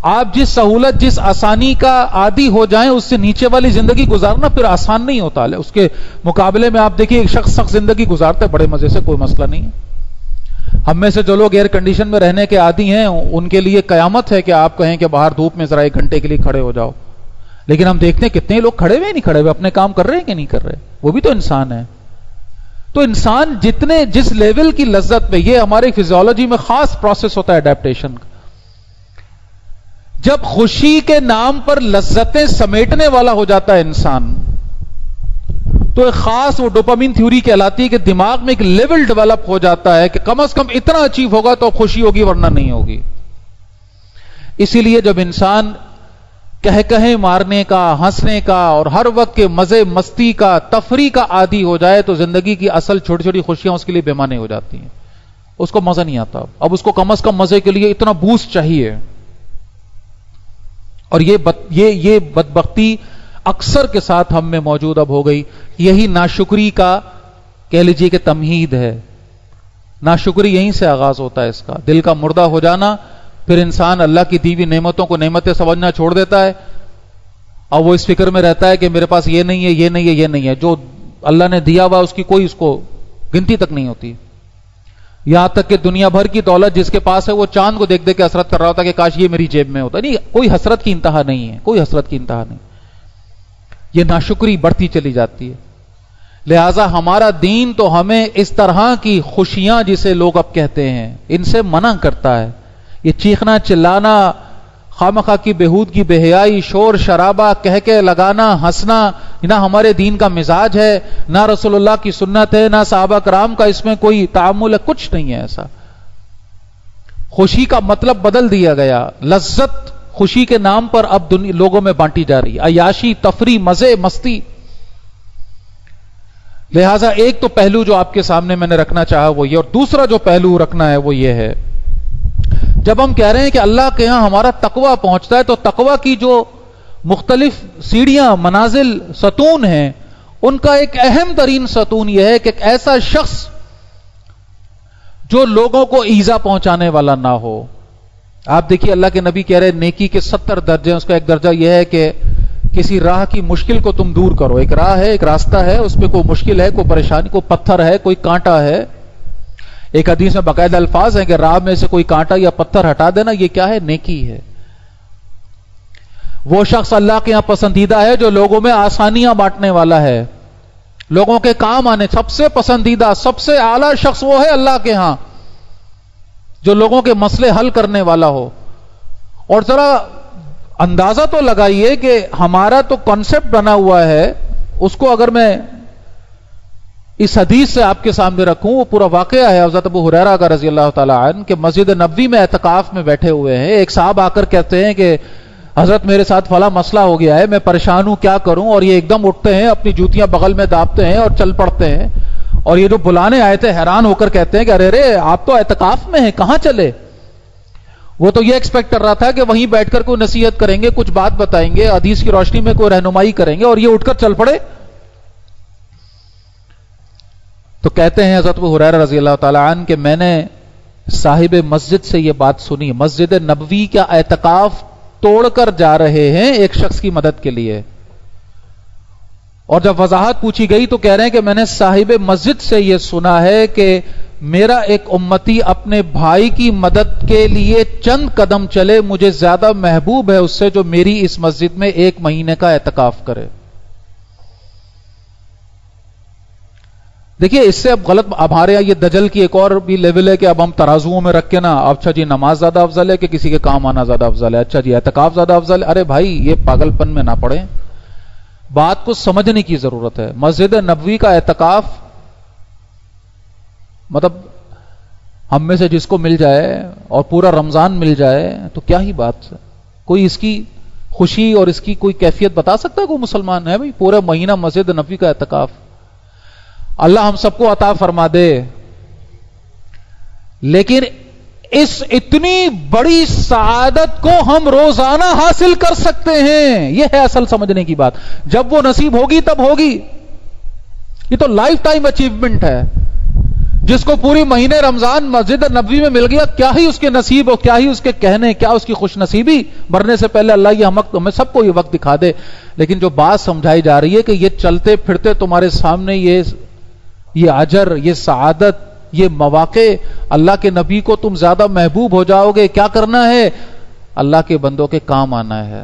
آپ جس سہولت، جس آسانی کا عادی ہو جائیں، اس سے نیچے والی زندگی گزارنا پھر آسان نہیں ہوتا ہے۔ اس کے مقابلے میں آپ دیکھیے ایک شخص سخت زندگی گزارتے بڑے مزے سے، کوئی مسئلہ نہیں ہے۔ ہم میں سے جو لوگ ایئر کنڈیشن میں رہنے کے عادی ہیں، ان کے لیے قیامت ہے کہ آپ کہیں کہ باہر دھوپ میں ذرا 1 گھنٹے کے لیے کھڑے ہو جاؤ، لیکن ہم دیکھتے ہیں کتنے لوگ کھڑے ہوئے نہیں کھڑے ہوئے، اپنے کام کر رہے ہیں کہ نہیں کر رہے، وہ بھی تو انسان ہے۔ تو انسان جس لیول کی لذت پہ، یہ ہماری فزیولوجی میں خاص پروسیس ہوتا ہے ایڈیپٹیشن کا۔ جب خوشی کے نام پر لذتیں سمیٹنے والا ہو جاتا ہے انسان، تو ایک خاص وہ ڈوپامین تھیوری کہلاتی ہے کہ دماغ میں ایک لیول ڈیولپ ہو جاتا ہے کہ کم از کم اتنا اچیو ہوگا تو خوشی ہوگی، ورنہ نہیں ہوگی۔ اسی لیے جب انسان کہے مارنے کا، ہنسنے کا، اور ہر وقت کے مزے مستی کا، تفریح کا عادی ہو جائے، تو زندگی کی اصل چھوٹی چھوٹی خوشیاں اس کے لیے بے معنی ہو جاتی ہیں، اس کو مزہ نہیں آتا۔ اب اس کو کم از کم مزے کے لیے اتنا بوسٹ چاہیے۔ اور یہ بدبختی اکثر کے ساتھ ہم میں موجود اب ہو گئی۔ یہی ناشکری کا کہہ لیجیے کہ تمہید ہے۔ ناشکری یہیں سے آغاز ہوتا ہے اس کا، دل کا مردہ ہو جانا۔ پھر انسان اللہ کی دی ہوئی نعمتوں کو نعمتیں سمجھنا چھوڑ دیتا ہے، اور وہ اس فکر میں رہتا ہے کہ میرے پاس یہ نہیں ہے، یہ نہیں ہے، یہ نہیں ہے۔ جو اللہ نے دیا ہوا اس کی کوئی اس کو گنتی تک نہیں ہوتی۔ یہاں تک کہ دنیا بھر کی دولت جس کے پاس ہے، وہ چاند کو دیکھ کے حسرت کر رہا ہوتا کہ کاش یہ میری جیب میں ہوتا۔ نہیں، کوئی حسرت کی انتہا نہیں ہے، کوئی حسرت کی انتہا نہیں۔ یہ ناشکری بڑھتی چلی جاتی ہے۔ لہذا ہمارا دین تو ہمیں اس طرح کی خوشیاں جسے لوگ اب کہتے ہیں ان سے منع کرتا ہے. یہ چیخنا چلانا، خامخواہ کی بےہودگی، بے حیائی، شور شرابہ، کہہ کے لگانا، ہنسنا، نہ ہمارے دین کا مزاج ہے، نہ رسول اللہ کی سنت ہے، نہ صحابہ کرام کا اس میں کوئی تعامل ہے، کچھ نہیں ہے ایسا. خوشی کا مطلب بدل دیا گیا. لذت خوشی کے نام پر اب لوگوں میں بانٹی جا رہی ہے، عیاشی، تفریح، مزے، مستی. لہذا ایک تو پہلو جو آپ کے سامنے میں نے رکھنا چاہا وہ یہ، اور دوسرا جو پہلو رکھنا ہے وہ یہ ہے، جب ہم کہہ رہے ہیں کہ اللہ کے ہاں ہمارا تقوی پہنچتا ہے تو تقوی کی جو مختلف سیڑھیاں، منازل، ستون ہیں، ان کا ایک اہم ترین ستون یہ ہے کہ ایک ایسا شخص جو لوگوں کو ایذا پہنچانے والا نہ ہو. آپ دیکھیے اللہ کے نبی کہہ رہے نیکی کے 70 درجے ہیں، اس کا ایک درجہ یہ ہے کہ کسی راہ کی مشکل کو تم دور کرو. ایک راہ ہے، ایک راستہ ہے، اس پہ کوئی مشکل ہے، کوئی پریشانی، کوئی پتھر ہے، کوئی کانٹا ہے. ایک حدیث میں باقاعدہ الفاظ ہیں کہ راہ میں سے کوئی کانٹا یا پتھر ہٹا دینا، یہ کیا ہے؟ نیکی ہے. وہ شخص اللہ کے یہاں پسندیدہ ہے جو لوگوں میں آسانیاں بانٹنے والا ہے، لوگوں کے کام آنے. سب سے پسندیدہ، سب سے اعلیٰ شخص وہ ہے اللہ کے ہاں جو لوگوں کے مسئلے حل کرنے والا ہو. اور ذرا اندازہ تو لگائیے کہ ہمارا تو کانسیپٹ بنا ہوا ہے، اس کو اگر میں اس حدیث سے آپ کے سامنے رکھوں، وہ پورا واقعہ ہے حضرت ابو ہریرہ کا رضی اللہ تعالیٰ عنہ کہ مسجد نبوی میں اعتکاف میں بیٹھے ہوئے ہیں. ایک صاحب آ کر کہتے ہیں کہ حضرت میرے ساتھ فلاں مسئلہ ہو گیا ہے، میں پریشان ہوں، کیا کروں؟ اور یہ ایک دم اٹھتے ہیں، اپنی جوتیاں بغل میں دابتے ہیں اور چل پڑتے ہیں. اور یہ جو بلانے آئے تھے حیران ہو کر کہتے ہیں کہ ارے آپ تو اعتکاف میں ہیں، کہاں چلے؟ وہ تو یہ ایکسپیکٹ کر رہا تھا کہ وہیں بیٹھ کر کوئی نصیحت کریں گے، کچھ بات بتائیں گے، حدیث کی روشنی میں کوئی رہنمائی کریں گے، اور یہ اٹھ کر چل پڑے. تو کہتے ہیں حضرت ابو ہریرہ رضی اللہ تعالیٰ عنہ کہ میں نے صاحب مسجد سے یہ بات سنی، مسجد نبوی کا اعتکاف توڑ کر جا رہے ہیں ایک شخص کی مدد کے لیے. اور جب وضاحت پوچھی گئی تو کہہ رہے ہیں کہ میں نے صاحب مسجد سے یہ سنا ہے کہ میرا ایک امتی اپنے بھائی کی مدد کے لیے چند قدم چلے مجھے زیادہ محبوب ہے اس سے جو میری اس مسجد میں 1 مہینے کا اعتکاف کرے. دیکھیے اس سے اب غلط، اب ہمارے یہاں یہ دجل کی ایک اور بھی لیول ہے کہ اب ہم ترازوؤں میں رکھ کے نا، اچھا جی نماز زیادہ افضل ہے کہ کسی کے کام آنا زیادہ افضل ہے، اچھا جی اعتکاف زیادہ افضل ہے. ارے بھائی یہ پاگل پن میں نہ پڑیں، بات کو سمجھنے کی ضرورت ہے. مسجد نبوی کا اعتکاف مطلب ہم میں سے جس کو مل جائے اور پورا رمضان مل جائے تو کیا ہی بات ہے. کوئی اس کی خوشی اور اس کی کوئی کیفیت بتا سکتا ہے؟ کوئی مسلمان ہے بھائی پورا مہینہ مسجد نبوی کا اعتکاف؟ اللہ ہم سب کو عطا فرما دے. لیکن اس اتنی بڑی سعادت کو ہم روزانہ حاصل کر سکتے ہیں، یہ ہے اصل سمجھنے کی بات. جب وہ نصیب ہوگی تب ہوگی. یہ تو لائف ٹائم اچیومنٹ ہے. جس کو پوری مہینے رمضان مسجد نبوی میں مل گیا، کیا ہی اس کے نصیب ہو، کیا ہی اس کے کہنے، کیا اس کی خوش نصیبی. مرنے سے پہلے اللہ یہ ہمیں سب کو یہ وقت دکھا دے. لیکن جو بات سمجھائی جا رہی ہے کہ یہ چلتے پھرتے تمہارے سامنے یہ اجر، یہ سعادت، یہ مواقع، اللہ کے نبی کو تم زیادہ محبوب ہو جاؤ گے. کیا کرنا ہے؟ اللہ کے بندوں کے کام آنا ہے،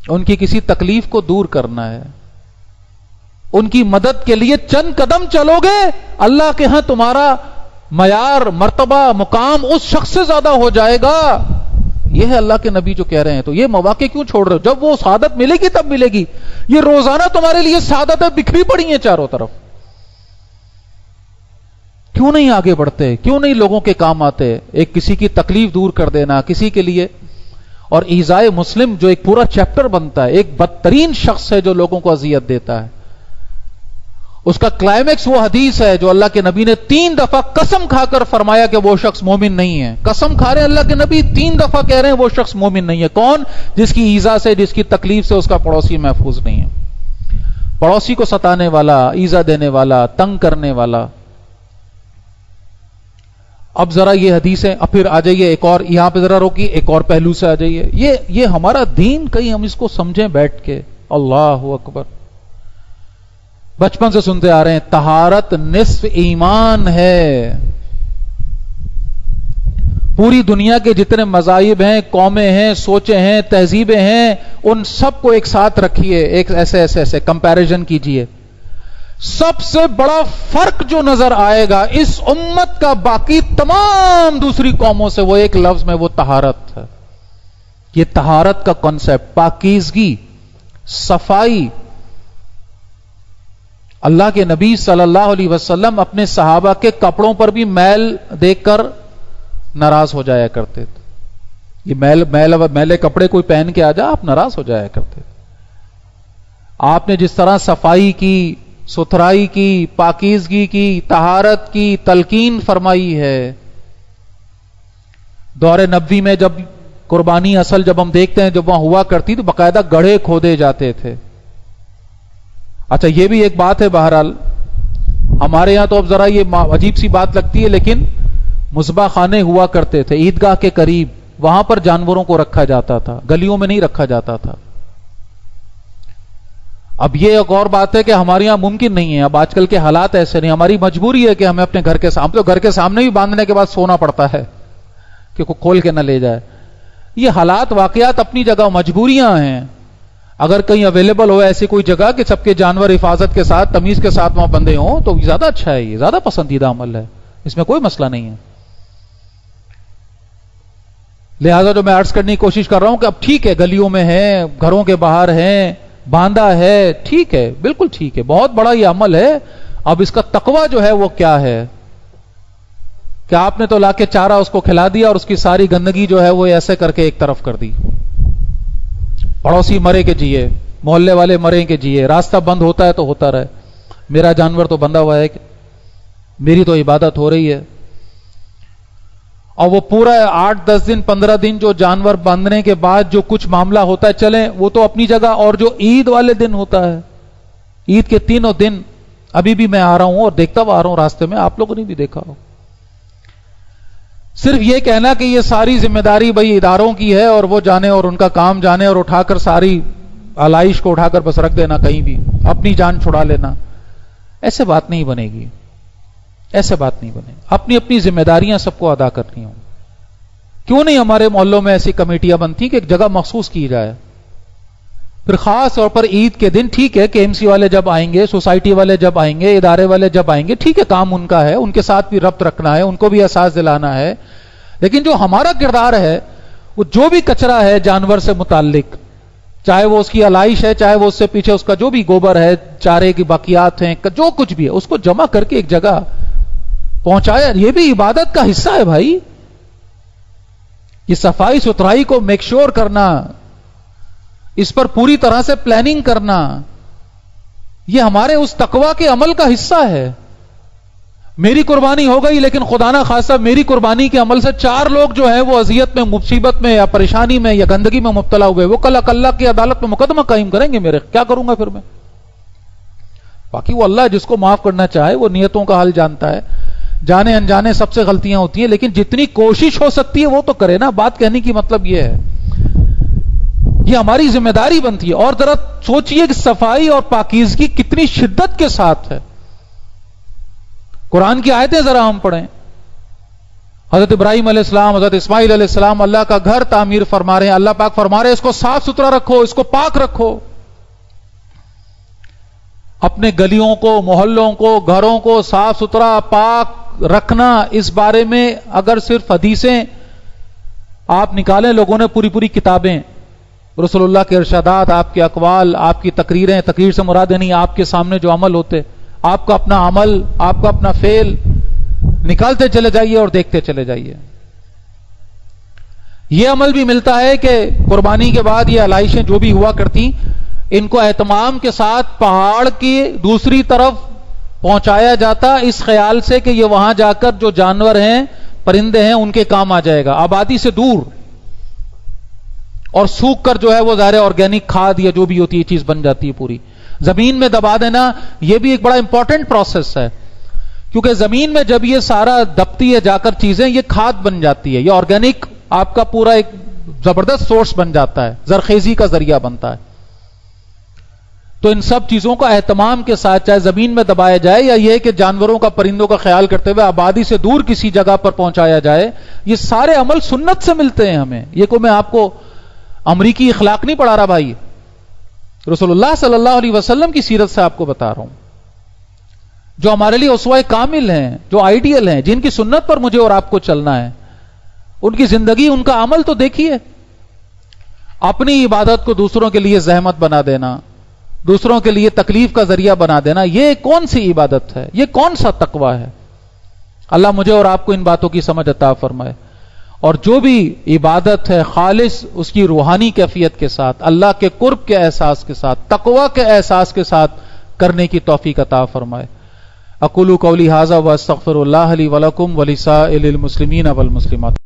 ان کی کسی تکلیف کو دور کرنا ہے، ان کی مدد کے لیے چند قدم چلو گے، اللہ کے ہاں تمہارا معیار، مرتبہ، مقام اس شخص سے زیادہ ہو جائے گا. یہ ہے اللہ کے نبی جو کہہ رہے ہیں. تو یہ مواقع کیوں چھوڑ رہے ہو؟ جب وہ سعادت ملے گی تب ملے گی. یہ روزانہ تمہارے لیے سعادتیں بکھری پڑی ہیں چاروں طرف. کیوں نہیں آگے بڑھتے؟ کیوں نہیں لوگوں کے کام آتے؟ ایک کسی کی تکلیف دور کر دینا کسی کے لیے. اور ایذائے مسلم جو ایک پورا چیپٹر بنتا ہے، ایک بدترین شخص ہے جو لوگوں کو اذیت دیتا ہے. اس کا کلائمیکس وہ حدیث ہے جو اللہ کے نبی نے 3 دفعہ قسم کھا کر فرمایا کہ وہ شخص مومن نہیں ہے. قسم کھا رہے ہیں اللہ کے نبی، 3 دفعہ کہہ رہے ہیں وہ شخص مومن نہیں ہے. کون؟ جس کی ایذا سے، جس کی تکلیف سے اس کا پڑوسی محفوظ نہیں ہے. پڑوسی کو ستانے والا، ایذا دینے والا، تنگ کرنے والا. اب ذرا یہ حدیثیں، اب پھر آ جائیے ایک اور، یہاں پہ ذرا روکی، ایک اور پہلو سے آ جائیے. یہ ہمارا دین، کہیں ہم اس کو سمجھیں بیٹھ کے. اللہ اکبر. بچپن سے سنتے آ رہے ہیں طہارت نصف ایمان ہے. پوری دنیا کے جتنے مذاہب ہیں، قومیں ہیں، سوچیں ہیں، تہذیبیں ہیں، ان سب کو ایک ساتھ رکھیے، ایک ایسے کمپیریزن کیجئے. سب سے بڑا فرق جو نظر آئے گا اس امت کا باقی تمام دوسری قوموں سے، وہ ایک لفظ میں، وہ طہارت ہے. یہ طہارت کا کانسیپٹ، پاکیزگی، صفائی. اللہ کے نبی صلی اللہ علیہ وسلم اپنے صحابہ کے کپڑوں پر بھی میل دیکھ کر ناراض ہو جایا کرتے تھے. یہ میلے کپڑے کوئی پہن کے آ جا آپ ناراض ہو جایا کرتے تھے. آپ نے جس طرح صفائی کی، ستھرائی کی، پاکیزگی کی، طہارت کی تلقین فرمائی ہے. دور نبوی میں جب قربانی اصل جب ہم دیکھتے ہیں جب وہاں ہوا کرتی تو باقاعدہ گڑھے کھودے جاتے تھے. اچھا یہ بھی ایک بات ہے، بہرحال ہمارے یہاں تو اب ذرا یہ عجیب سی بات لگتی ہے، لیکن مذبح خانے ہوا کرتے تھے عیدگاہ کے قریب، وہاں پر جانوروں کو رکھا جاتا تھا، گلیوں میں نہیں رکھا جاتا تھا. اب یہ ایک اور بات ہے کہ ہمارے یہاں ممکن نہیں ہے، اب آج کل کے حالات ایسے نہیں، ہماری مجبوری ہے کہ ہمیں اپنے گھر کے سامنے، تو گھر کے سامنے بھی باندھنے کے بعد سونا پڑتا ہے کہ کوئی کھول کے نہ لے جائے. یہ حالات واقعات اپنی جگہ، مجبوریاں ہیں. اگر کہیں اویلیبل ہو ایسی کوئی جگہ کہ سب کے جانور حفاظت کے ساتھ، تمیز کے ساتھ وہاں بندے ہوں تو زیادہ اچھا ہے، یہ زیادہ پسندیدہ عمل ہے، اس میں کوئی مسئلہ نہیں ہے. لہذا جو میں عرض کرنے کی کوشش کر رہا ہوں کہ اب ٹھیک ہے گلیوں میں ہیں، گھروں کے باہر ہیں، باندھا ہے، ٹھیک ہے، بالکل ٹھیک ہے، بہت بڑا یہ عمل ہے. اب اس کا تقوی جو ہے وہ کیا ہے کہ آپ نے تو لا کے چارہ اس کو کھلا دیا اور اس کی ساری گندگی جو ہے وہ ایسے کر کے ایک طرف کر دی. پڑوسی مرے کے جیے، محلے والے مرے کے جیے، راستہ بند ہوتا ہے تو ہوتا رہے، میرا جانور تو بندھا ہوا ہے، میری تو عبادت ہو رہی ہے. اور وہ پورا 8-10 دن 15 دن جو جانور باندھنے کے بعد جو کچھ معاملہ ہوتا ہے چلیں وہ تو اپنی جگہ، اور جو عید والے دن ہوتا ہے، عید کے تینوں دن ابھی بھی میں آ رہا ہوں اور دیکھتا ہوا آ رہا ہوں راستے میں، آپ لوگوں نے بھی دیکھا ہو. صرف یہ کہنا کہ یہ ساری ذمہ داری بھائی اداروں کی ہے اور وہ جانے اور ان کا کام جانے اور اٹھا کر ساری آلائش کو اٹھا کر بس رکھ دینا کہیں بھی، اپنی جان چھڑا لینا، ایسے بات نہیں بنے گی، ایسے بات نہیں بنے. اپنی اپنی ذمہ داریاں سب کو ادا کرنی ہوں. کیوں نہیں ہمارے محلوں میں ایسی کمیٹیاں بنتی کہ ایک جگہ مخصوص کی جائے؟ پھر خاص طور پر عید کے دن ٹھیک ہے کہ KMC والے جب آئیں گے، سوسائٹی والے جب آئیں گے، ادارے والے جب آئیں گے، ٹھیک ہے کام ان کا ہے، ان کے ساتھ بھی ربط رکھنا ہے، ان کو بھی احساس دلانا ہے. لیکن جو ہمارا کردار ہے وہ جو بھی کچرا ہے جانور سے متعلق، چاہے وہ اس کی علائش ہے، چاہے وہ اس سے پیچھے اس کا جو بھی گوبر ہے، چارے کی باقیات ہیں، جو کچھ بھی ہے، اس کو جمع کر کے ایک جگہ پہنچایا. یہ بھی عبادت کا حصہ ہے بھائی. یہ صفائی ستھرائی کو میک شور کرنا، اس پر پوری طرح سے پلاننگ کرنا، یہ ہمارے اس تقوی کے عمل کا حصہ ہے. میری قربانی ہو گئی لیکن خدا نہ خواستہ میری قربانی کے عمل سے 4 لوگ جو ہیں وہ اذیت میں، مصیبت میں یا پریشانی میں یا گندگی میں مبتلا ہوئے، وہ کل اللہ کی عدالت میں مقدمہ قائم کریں گے میرے، کیا کروں گا پھر میں؟ باقی وہ اللہ جس کو معاف کرنا چاہے، وہ نیتوں کا حل جانتا ہے. جانے انجانے سب سے غلطیاں ہوتی ہیں، لیکن جتنی کوشش ہو سکتی ہے وہ تو کرے نا. بات کہنے کی مطلب یہ ہے، یہ ہماری ذمہ داری بنتی ہے. اور ذرا سوچئے کہ صفائی اور پاکیزگی کتنی شدت کے ساتھ ہے. قرآن کی آیتیں ذرا ہم پڑھیں. حضرت ابراہیم علیہ السلام، حضرت اسماعیل علیہ السلام اللہ کا گھر تعمیر فرما رہے ہیں. اللہ پاک فرما رہے ہیں اس کو صاف ستھرا رکھو، اس کو پاک رکھو. اپنے گلیوں کو، محلوں کو، گھروں کو صاف ستھرا پاک رکھنا، اس بارے میں اگر صرف حدیثیں آپ نکالیں، لوگوں نے پوری پوری کتابیں، رسول اللہ کے ارشادات، آپ کے اقوال، آپ کی تقریریں، تقریر سے مراد نہیں آپ کے سامنے جو عمل ہوتے، آپ کا اپنا عمل، آپ کا اپنا فعل نکالتے چلے جائیے اور دیکھتے چلے جائیے. یہ عمل بھی ملتا ہے کہ قربانی کے بعد یہ علائشیں جو بھی ہوا کرتی، ان کو اہتمام کے ساتھ پہاڑ کی دوسری طرف پہنچایا جاتا، اس خیال سے کہ یہ وہاں جا کر جو جانور ہیں، پرندے ہیں، ان کے کام آ جائے گا، آبادی سے دور. اور سوکھ کر جو ہے وہ ظاہر آرگینک کھاد یا جو بھی ہوتی ہے چیز بن جاتی ہے پوری. زمین میں دبا دینا یہ بھی ایک بڑا امپورٹنٹ پروسیس ہے، کیونکہ زمین میں جب یہ سارا دبتی ہے جا کر چیزیں، یہ کھاد بن جاتی ہے، یہ آرگینک آپ کا پورا ایک زبردست سورس بن جاتا ہے، زرخیزی کا ذریعہ بنتا ہے. تو ان سب چیزوں کا اہتمام کے ساتھ چاہے زمین میں دبایا جائے یا یہ کہ جانوروں کا، پرندوں کا خیال کرتے ہوئے آبادی سے دور کسی جگہ پر پہنچایا جائے، یہ سارے عمل سنت سے ملتے ہیں ہمیں. یہ کو میں آپ کو امریکی اخلاق نہیں پڑھا رہا بھائی، رسول اللہ صلی اللہ علیہ وسلم کی سیرت سے آپ کو بتا رہا ہوں. جو ہمارے لیے اسوہ کامل ہیں، جو آئیڈیل ہیں، جن کی سنت پر مجھے اور آپ کو چلنا ہے، ان کی زندگی، ان کا عمل تو دیکھیے. اپنی عبادت کو دوسروں کے لیے زحمت بنا دینا، دوسروں کے لیے تکلیف کا ذریعہ بنا دینا، یہ کون سی عبادت ہے؟ یہ کون سا تقوی ہے؟ اللہ مجھے اور آپ کو ان باتوں کی سمجھ عطا فرمائے، اور جو بھی عبادت ہے خالص اس کی روحانی کیفیت کے ساتھ، اللہ کے قرب کے احساس کے ساتھ، تقوی کے احساس کے ساتھ کرنے کی توفیق عطا فرمائے. اقول قولی ھذا واستغفر اللہ لی ولکم ولسائر المسلمین والمسلمات.